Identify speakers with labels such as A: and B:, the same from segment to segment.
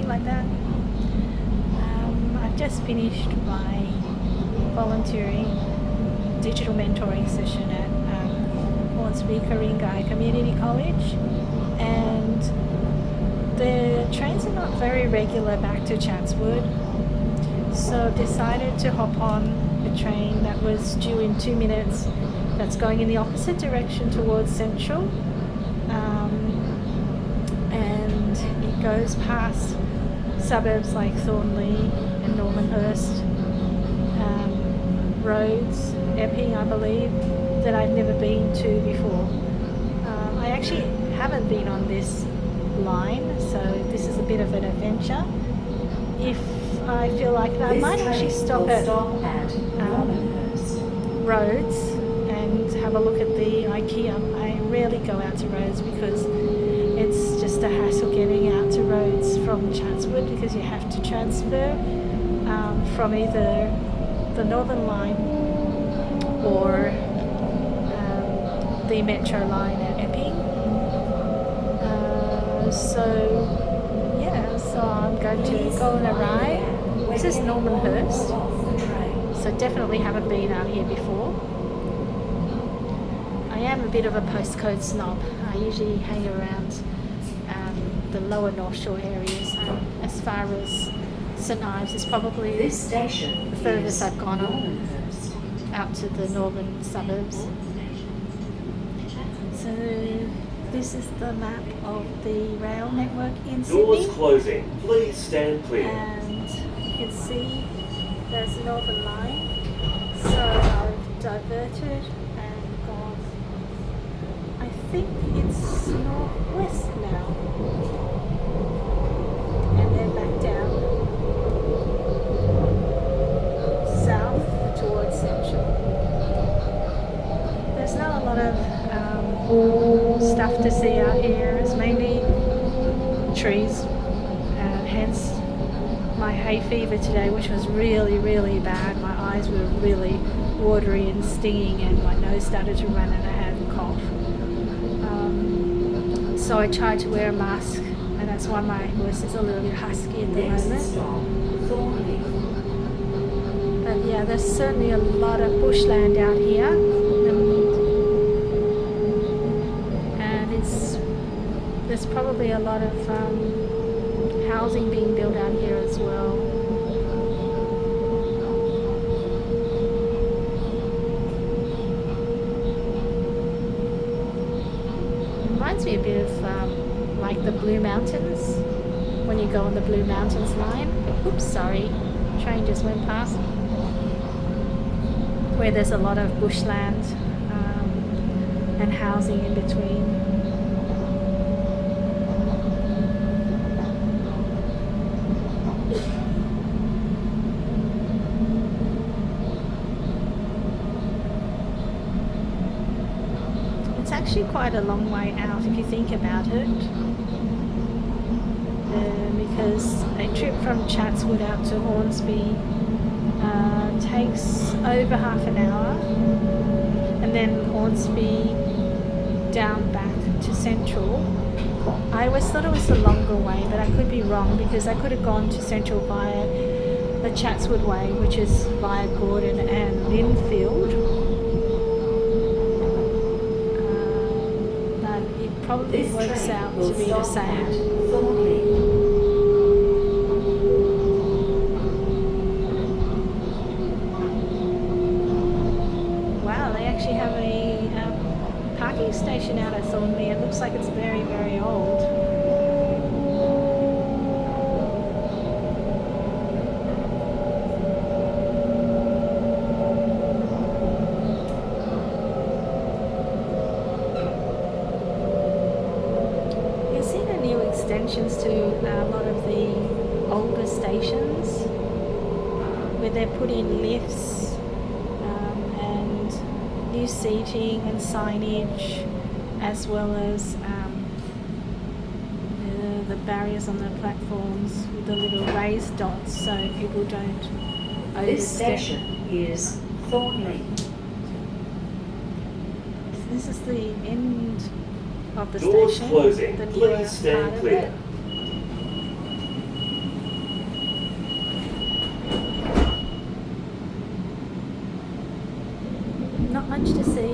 A: like that. I've just finished my volunteering digital mentoring session at Hornsby Community College, and the trains are not very regular back to Chatswood, so I've decided to hop on a train that was due in 2 minutes that's going in the opposite direction towards Central, and it goes past suburbs like Thornley and Normanhurst, roads, Epping I believe, that I've never been to before. I actually haven't been on this line, so this is a bit of an adventure. If I feel like that, I might actually stop at Roads and have a look at the IKEA. I rarely go out to Roads because it's just a hassle getting out to Roads from Chatswood, because you have to transfer from either the Northern Line or the Metro line at Epping. So I'm going to go on a ride. This is Normanhurst, so definitely haven't been out here before. I am a bit of a postcode snob. I usually hang around the lower North Shore areas. As far as St Ives is probably
B: this station
A: the furthest I've gone on, out to the northern suburbs. So this is the map of the rail network in Sydney.
C: Doors closing. Please stand clear.
A: And you can see there's the Northern Line. So I've diverted and gone, I think it's northwest now. And then back down south towards Central. There's not a lot of stuff to see out here. It's mainly trees, hence my hay fever today, which was really, really bad. My eyes were really watery and stinging, and my nose started to run, and I had a cough. So I tried to wear a mask, and that's why my voice is a little bit husky at the moment. But yeah, there's certainly a lot of bushland out here, and there's probably a lot of housing being built out here as well. Reminds me a bit of like the Blue Mountains, when you go on the Blue Mountains line. Oops, sorry, train just went past. Where there's a lot of bushland and housing in between. It's actually quite a long way out if you think about it, because a trip from Chatswood out to Hornsby takes over half an hour, and then Hornsby down back to Central. I always thought it was the longer way, but I could be wrong, because I could have gone to Central via the Chatswood way, which is via Gordon and Linfield. But it probably works out to be the same. Station out at Thornley. It looks like it's very, very old. You've seen the new extensions to a lot of the older stations, where they're putting lifts and new seating and signage, as well as the barriers on the platforms with the little raised dots, so people don't overstep.
B: This station is Thornley.
A: This is the end of the
C: Doors
A: station.
C: closing.
A: The newer
C: Please stand
A: part of
C: clear.
A: it. Not much to see.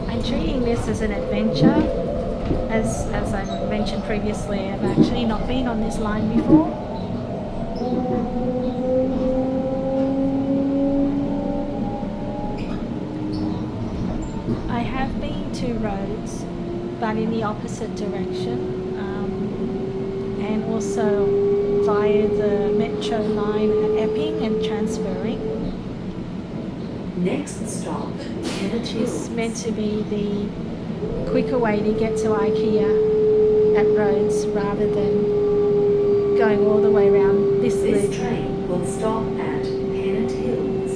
A: I'm treating this as an adventure. As I mentioned previously, I've actually not been on this line before. I have been to roads, but in the opposite direction, and also via the metro line at Epping and Chatswood,
B: Next stop,
A: which is meant to be the quicker way to get to IKEA at Rhodes rather than going all the way around this
B: This
A: loop.
B: train will stop at Pennant Hills.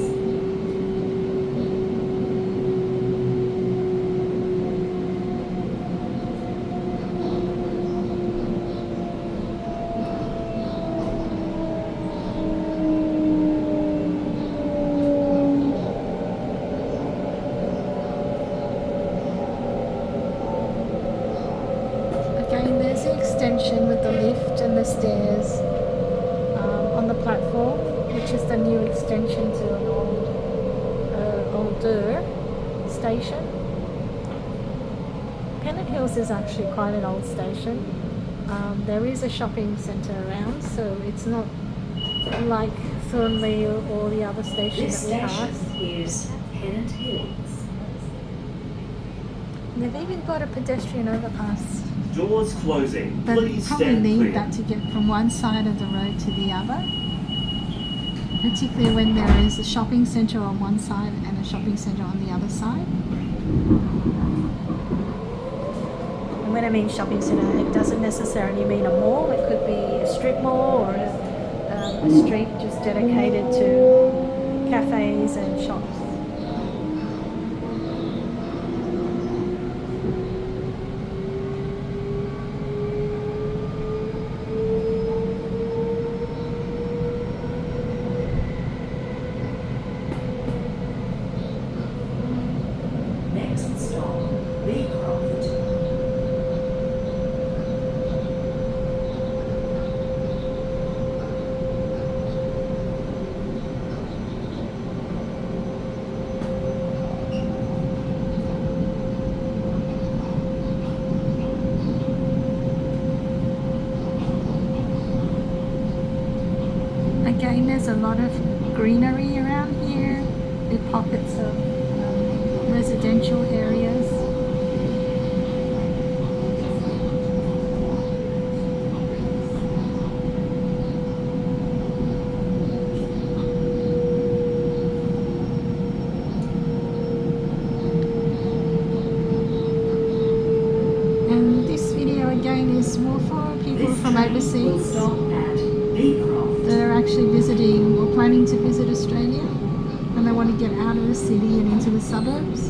A: Again, there's the extension with the lift and the stairs on the platform, which is the new extension to an older station. Pennant Hills is actually quite an old station. There is a shopping centre around, so it's not like Thornley or the other station
B: This
A: that we
B: station
A: passed.
B: is Pennant Hills.
A: And they've even got a pedestrian overpass.
C: Doors closing.
A: But
C: Please
A: probably
C: stand
A: need
C: clear.
A: that to get from one side of the road to the other. Particularly when there is a shopping centre on one side and a shopping centre on the other side. And when I mean shopping centre, it doesn't necessarily mean a mall. It could be a strip mall or a street just dedicated to cafes and shops.
B: Next stop, Beecroft.
A: Again, there's a lot of greenery around here, with pockets of residential areas. And this video again is more for people
B: This
A: from
B: train will
A: overseas
B: stop at Beecroft.
A: that are actually visiting or planning to visit Australia and they want to get out of the city and into the suburbs.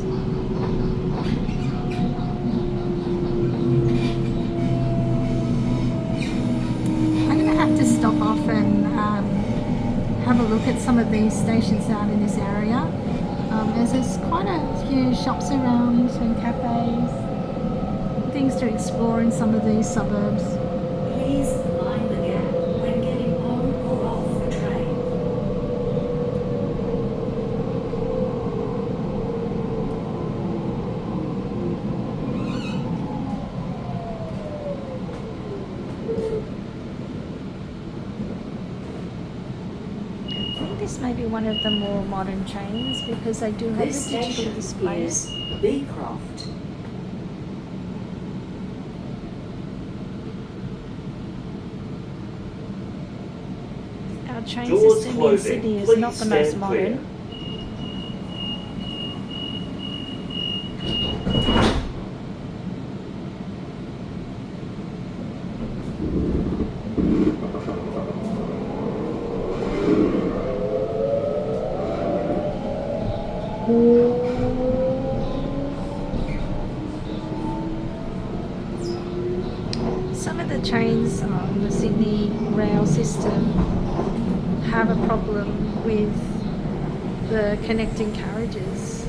A: I'm going to have to stop off and have a look at some of these stations out in this area, as there's quite a few shops around and cafes, things to explore in some of these suburbs.
B: Please mind the gap when getting on or off the train.
A: I think this may be one of the more modern trains because they do have
B: This
A: the digital
B: station
A: displays.
B: is Beecroft.
A: Our train
C: Doors
A: system in
C: closing.
A: Sydney is
C: Please
A: not the most
C: stand clear.
A: modern. Some of the trains on the Sydney rail system have a problem with the connecting carriages.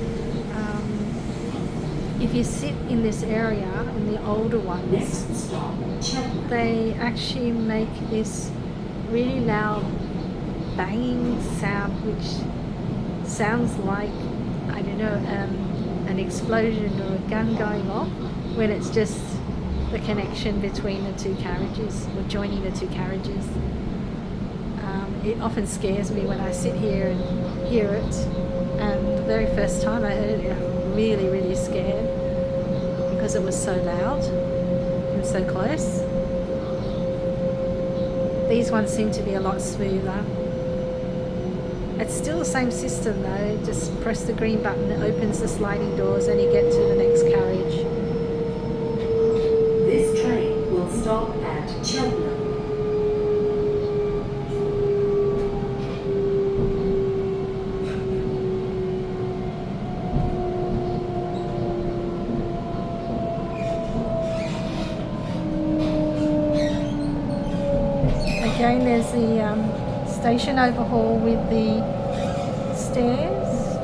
A: If you sit in this area, in the older ones,
B: Next stop, Chatswood.
A: they actually make this really loud banging sound, which sounds like, I don't know, an explosion or a gun going off, when it's just the connection between the two carriages, or joining the two carriages. It often scares me when I sit here and hear it, and the very first time I heard it, I'm really, really scared because it was so loud and so close. These ones seem to be a lot smoother. It's still the same system though, just press the green button, it opens the sliding doors and you get to the next carriage.
B: This train will stop at Cheltenham.
A: Again, there's the station overhaul with the stairs,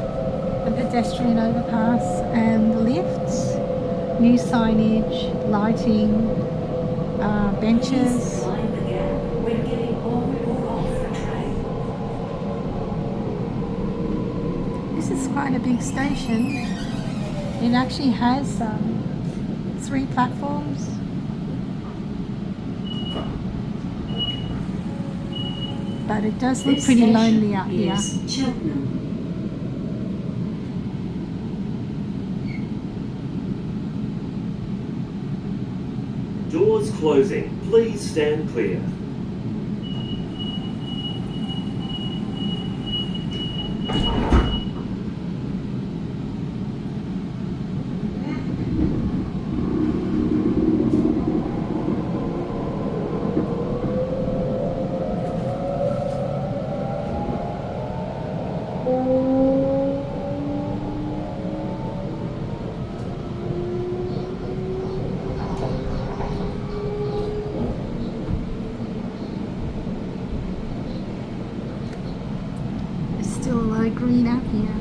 A: the pedestrian overpass and the lifts, new signage, lighting, benches.
B: Mind the gap when getting on or off the train.
A: This is quite a big station. It actually has 3 platforms. But it does look
B: This
A: pretty
B: station
A: lonely out here.
B: is Cheltenham.
C: Doors closing. Please stand clear.
A: There's still a lot of green out here.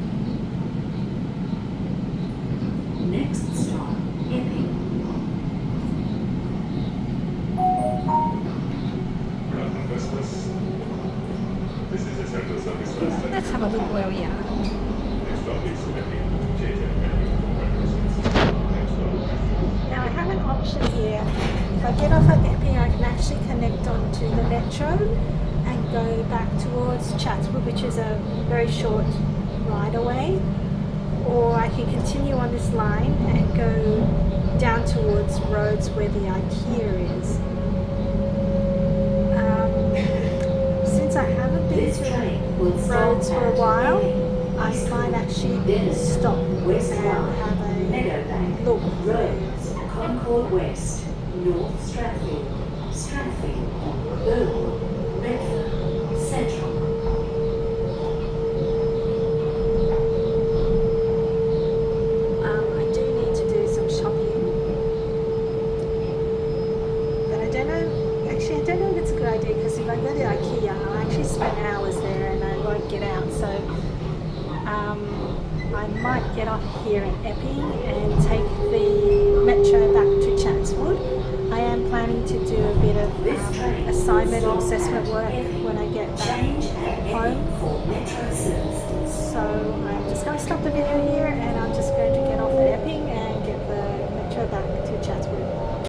B: Next stop, Epping.
D: This is a central service last
A: Let's have a look where we are.
D: Next stop is Epping.
A: Now I have an option here. If I get off at Epping, I can actually connect onto the metro and go back towards Chatswood, which is a very short ride away. Or I can continue on this line and go down towards Rhodes where the IKEA is. Since I haven't been
B: This
A: to
B: train will stop
A: Rhodes for a
B: at
A: while,
B: Epping.
A: I might actually
B: Dennis,
A: stop
B: West
A: and
B: Line,
A: have a
B: Meadowbank,
A: look.
B: Rhodes, Concord West, North Stratfield, Stratfield, Burwood, Redford, Central.
A: I do need to do some shopping, but I don't know. Actually, I don't know if it's a good idea because if I go to IKEA, I'll actually spend hours there and I won't get out. So I might get off here in Epping and take the metro back to Chatswood. I am planning to do a bit of
B: This train
A: assignment
B: will
A: or
B: stop
A: assessment
B: at
A: work
B: Epping.
A: when I get back